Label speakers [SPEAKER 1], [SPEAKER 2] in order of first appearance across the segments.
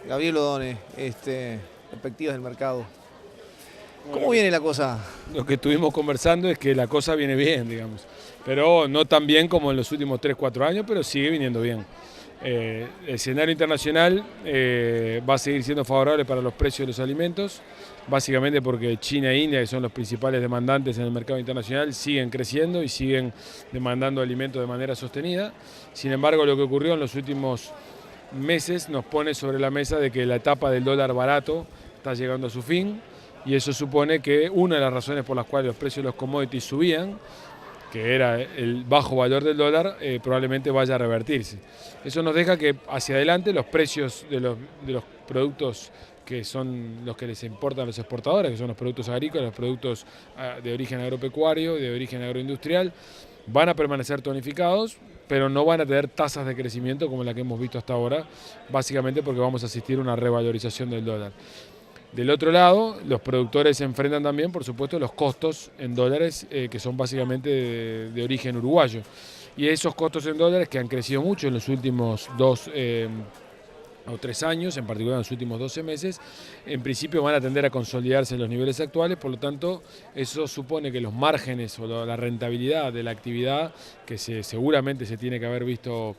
[SPEAKER 1] Gabriel Odone, perspectivas del mercado. ¿Cómo viene la cosa?
[SPEAKER 2] Lo que estuvimos conversando es que la cosa viene bien, digamos, pero no tan bien como en los últimos 3, 4 años, pero sigue viniendo bien. El escenario internacional va a seguir siendo favorable para los precios de los alimentos, básicamente porque China e India, que son los principales demandantes en el mercado internacional, siguen creciendo y siguen demandando alimentos de manera sostenida. Sin embargo, lo que ocurrió en los últimos meses nos pone sobre la mesa de que la etapa del dólar barato está llegando a su fin, y eso supone que una de las razones por las cuales los precios de los commodities subían, que era el bajo valor del dólar, probablemente vaya a revertirse. Eso nos deja que hacia adelante los precios de los productos que son los que les importan a los exportadores, que son los productos agrícolas, los productos de origen agropecuario, de origen agroindustrial, van a permanecer tonificados, pero no van a tener tasas de crecimiento como la que hemos visto hasta ahora, básicamente porque vamos a asistir a una revalorización del dólar. Del otro lado, los productores se enfrentan también, por supuesto, los costos en dólares, que son básicamente de origen uruguayo. Y esos costos en dólares, que han crecido mucho en los últimos 2 o 3 años, en particular en los últimos 12 meses, en principio van a tender a consolidarse en los niveles actuales. Por lo tanto, eso supone que los márgenes o la rentabilidad de la actividad, que seguramente se tiene que haber visto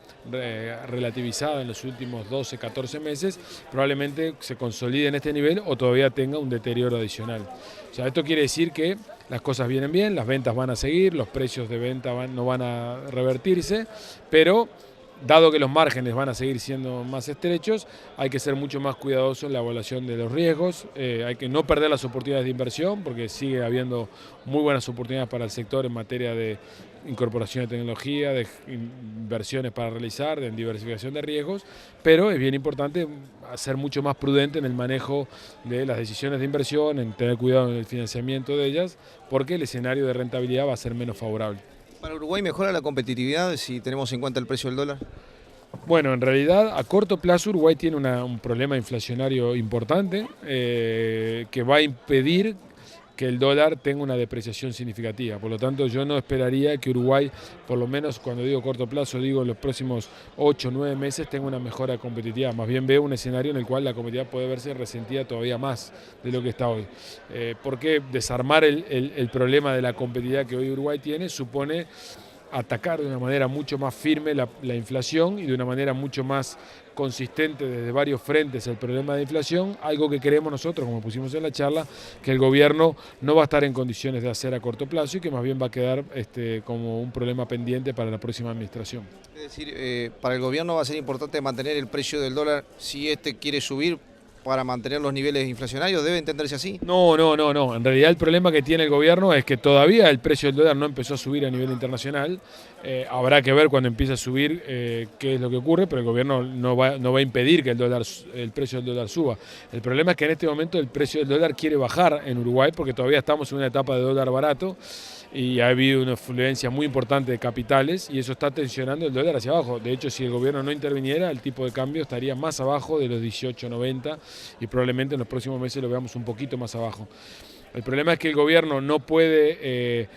[SPEAKER 2] relativizada en los últimos 12, 14 meses, probablemente se consolide en este nivel o todavía tenga un deterioro adicional. O sea, esto quiere decir que las cosas vienen bien, las ventas van a seguir, los precios de venta no van a revertirse, pero dado que los márgenes van a seguir siendo más estrechos, hay que ser mucho más cuidadoso en la evaluación de los riesgos, hay que no perder las oportunidades de inversión, porque sigue habiendo muy buenas oportunidades para el sector en materia de incorporación de tecnología, de inversiones para realizar, de diversificación de riesgos, pero es bien importante ser mucho más prudente en el manejo de las decisiones de inversión, en tener cuidado en el financiamiento de ellas, porque el escenario de rentabilidad va a ser menos favorable.
[SPEAKER 1] ¿Para Uruguay mejora la competitividad si tenemos en cuenta el precio del dólar?
[SPEAKER 2] Bueno, en realidad a corto plazo Uruguay tiene un problema inflacionario importante que va a impedir que el dólar tenga una depreciación significativa. Por lo tanto, yo no esperaría que Uruguay, por lo menos cuando digo corto plazo, digo en los próximos 8 o 9 meses, tenga una mejora competitiva. Más bien veo un escenario en el cual la competitividad puede verse resentida todavía más de lo que está hoy. Porque desarmar el problema de la competitividad que hoy Uruguay tiene supone atacar de una manera mucho más firme la inflación y de una manera mucho más consistente desde varios frentes el problema de inflación, algo que creemos nosotros, como pusimos en la charla, que el gobierno no va a estar en condiciones de hacer a corto plazo y que más bien va a quedar como un problema pendiente para la próxima administración.
[SPEAKER 1] Es decir, para el gobierno va a ser importante mantener el precio del dólar si quiere subir para mantener los niveles inflacionarios, ¿debe entenderse así?
[SPEAKER 2] No. En realidad el problema que tiene el gobierno es que todavía el precio del dólar no empezó a subir a nivel internacional. Habrá que ver cuando empiece a subir qué es lo que ocurre, pero el gobierno no va a impedir que el precio del dólar suba. El problema es que en este momento el precio del dólar quiere bajar en Uruguay porque todavía estamos en una etapa de dólar barato y ha habido una influencia muy importante de capitales y eso está tensionando el dólar hacia abajo. De hecho, si el gobierno no interviniera, el tipo de cambio estaría más abajo de los 18.90 y probablemente en los próximos meses lo veamos un poquito más abajo. El problema es que el gobierno no puede,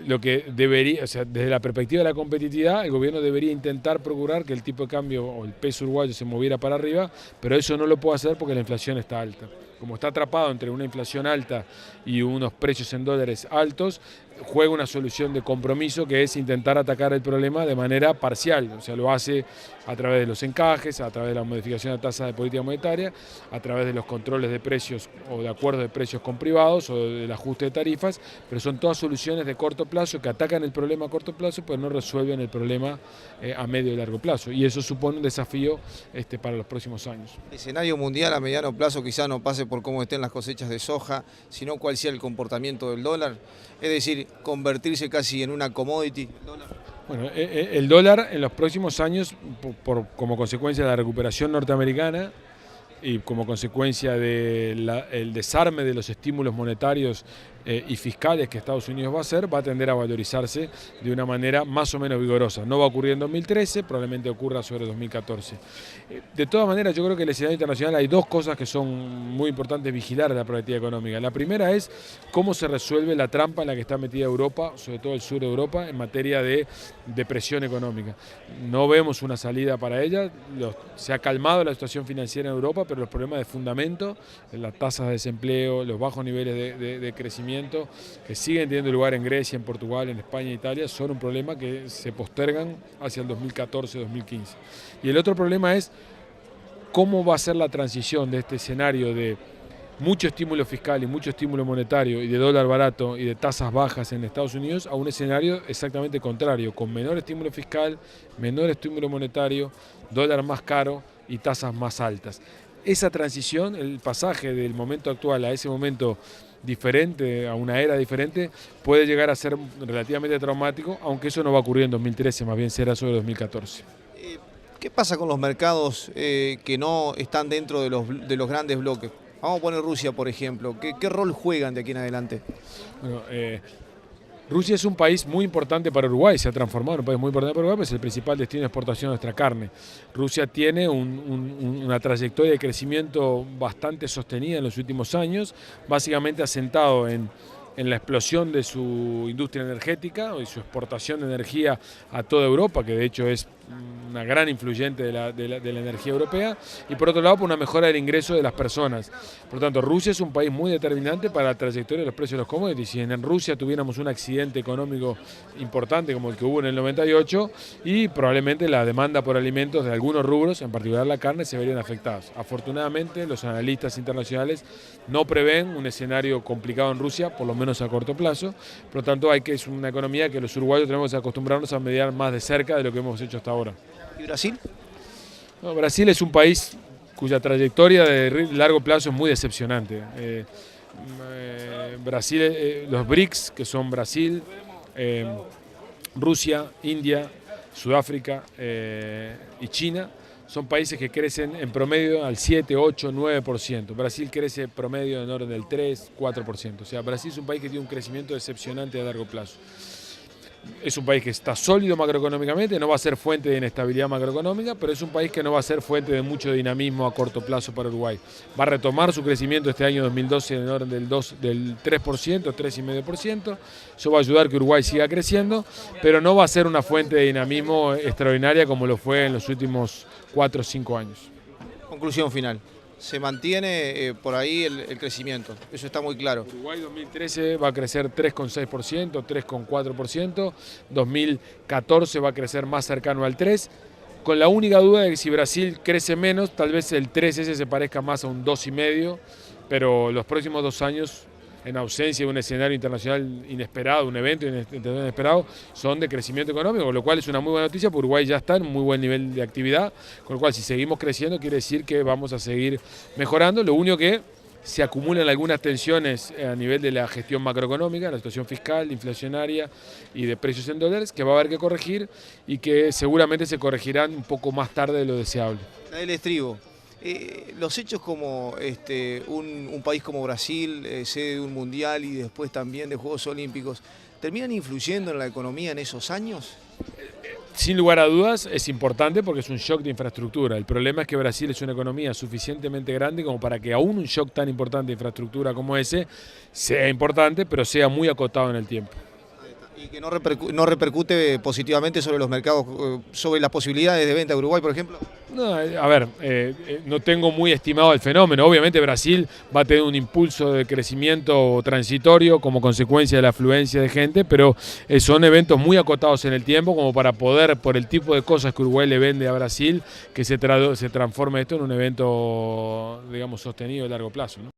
[SPEAKER 2] lo que debería, o sea, desde la perspectiva de la competitividad, el gobierno debería intentar procurar que el tipo de cambio o el peso uruguayo se moviera para arriba, pero eso no lo puede hacer porque la inflación está alta. Como está atrapado entre una inflación alta y unos precios en dólares altos, juega una solución de compromiso que es intentar atacar el problema de manera parcial, o sea, lo hace a través de los encajes, a través de la modificación de tasa de política monetaria, a través de los controles de precios o de acuerdos de precios con privados o del ajuste de tarifas, pero son todas soluciones de corto plazo que atacan el problema a corto plazo, pero no resuelven el problema a medio y largo plazo, y eso supone un desafío para los próximos años.
[SPEAKER 1] El escenario mundial a mediano plazo quizá no pase por cómo estén las cosechas de soja, sino cuál sea el comportamiento del dólar, es decir, convertirse casi en una commodity.
[SPEAKER 2] Bueno, el dólar en los próximos años, como consecuencia de la recuperación norteamericana y como consecuencia del desarme de los estímulos monetarios y fiscales que Estados Unidos va a hacer, va a tender a valorizarse de una manera más o menos vigorosa. No va a ocurrir en 2013, probablemente ocurra sobre 2014. De todas maneras, yo creo que en el escenario internacional hay dos cosas que son muy importantes vigilar de la problemática económica. La primera es cómo se resuelve la trampa en la que está metida Europa, sobre todo el sur de Europa, en materia de depresión económica. No vemos una salida para ella, se ha calmado la situación financiera en Europa, pero los problemas de fundamento, las tasas de desempleo, los bajos niveles de crecimiento que siguen teniendo lugar en Grecia, en Portugal, en España e Italia, son un problema que se postergan hacia el 2014-2015. Y el otro problema es cómo va a ser la transición de este escenario de mucho estímulo fiscal y mucho estímulo monetario y de dólar barato y de tasas bajas en Estados Unidos a un escenario exactamente contrario, con menor estímulo fiscal, menor estímulo monetario, dólar más caro y tasas más altas. Esa transición, el pasaje del momento actual a ese momento diferente, a una era diferente, puede llegar a ser relativamente traumático, aunque eso no va a ocurrir en 2013, más bien será sobre 2014.
[SPEAKER 1] ¿Qué pasa con los mercados que no están dentro de los grandes bloques? Vamos a poner Rusia, por ejemplo. ¿Qué rol juegan de aquí en adelante?
[SPEAKER 2] Bueno, Rusia es un país muy importante para Uruguay, se ha transformado en un país muy importante para Uruguay, pues es el principal destino de exportación de nuestra carne. Rusia tiene una trayectoria de crecimiento bastante sostenida en los últimos años, básicamente asentado en la explosión de su industria energética y su exportación de energía a toda Europa, que de hecho es una gran influyente de la energía europea, y por otro lado por una mejora del ingreso de las personas. Por lo tanto, Rusia es un país muy determinante para la trayectoria de los precios de los commodities. Si en Rusia tuviéramos un accidente económico importante como el que hubo en el 98, y probablemente la demanda por alimentos de algunos rubros, en particular la carne, se verían afectados. Afortunadamente, los analistas internacionales no prevén un escenario complicado en Rusia, por lo menos a corto plazo. Por lo tanto, es una economía que los uruguayos tenemos que acostumbrarnos a mediar más de cerca de lo que hemos hecho hasta ahora.
[SPEAKER 1] ¿Y Brasil?
[SPEAKER 2] No, Brasil es un país cuya trayectoria de largo plazo es muy decepcionante. Brasil, los BRICS, que son Brasil, Rusia, India, Sudáfrica y China, son países que crecen en promedio al 7, 8, 9%. Brasil crece promedio en orden del 3, 4%. O sea, Brasil es un país que tiene un crecimiento decepcionante a largo plazo. Es un país que está sólido macroeconómicamente, no va a ser fuente de inestabilidad macroeconómica, pero es un país que no va a ser fuente de mucho dinamismo a corto plazo para Uruguay. Va a retomar su crecimiento este año 2012 en orden del 3%, 3,5%. Eso va a ayudar a que Uruguay siga creciendo, pero no va a ser una fuente de dinamismo extraordinaria como lo fue en los últimos 4 o 5 años.
[SPEAKER 1] Conclusión final. Se mantiene por ahí el crecimiento, eso está muy claro.
[SPEAKER 2] Uruguay 2013 va a crecer 3,6%, 3,4%, 2014 va a crecer más cercano al 3%, con la única duda de que si Brasil crece menos, tal vez el 3 ese se parezca más a un 2,5%, pero los próximos 2 años, en ausencia de un escenario internacional inesperado, un evento inesperado, son de crecimiento económico, lo cual es una muy buena noticia, porque Uruguay ya está en un muy buen nivel de actividad, con lo cual si seguimos creciendo quiere decir que vamos a seguir mejorando. Lo único que se acumulan algunas tensiones a nivel de la gestión macroeconómica, la situación fiscal, inflacionaria y de precios en dólares, que va a haber que corregir y que seguramente se corregirán un poco más tarde de lo deseable.
[SPEAKER 1] La del estribo. Los hechos como un país como Brasil, sede de un mundial y después también de Juegos Olímpicos, ¿terminan influyendo en la economía en esos años?
[SPEAKER 2] Sin lugar a dudas es importante porque es un shock de infraestructura. El problema es que Brasil es una economía suficientemente grande como para que aún un shock tan importante de infraestructura como ese sea importante, pero sea muy acotado en el tiempo.
[SPEAKER 1] Y que no repercute positivamente sobre los mercados, sobre las posibilidades de venta de Uruguay, por ejemplo.
[SPEAKER 2] No, a ver, no tengo muy estimado el fenómeno. Obviamente Brasil va a tener un impulso de crecimiento transitorio como consecuencia de la afluencia de gente, pero son eventos muy acotados en el tiempo como para poder, por el tipo de cosas que Uruguay le vende a Brasil, que se transforme esto en un evento, digamos, sostenido a largo plazo, ¿no?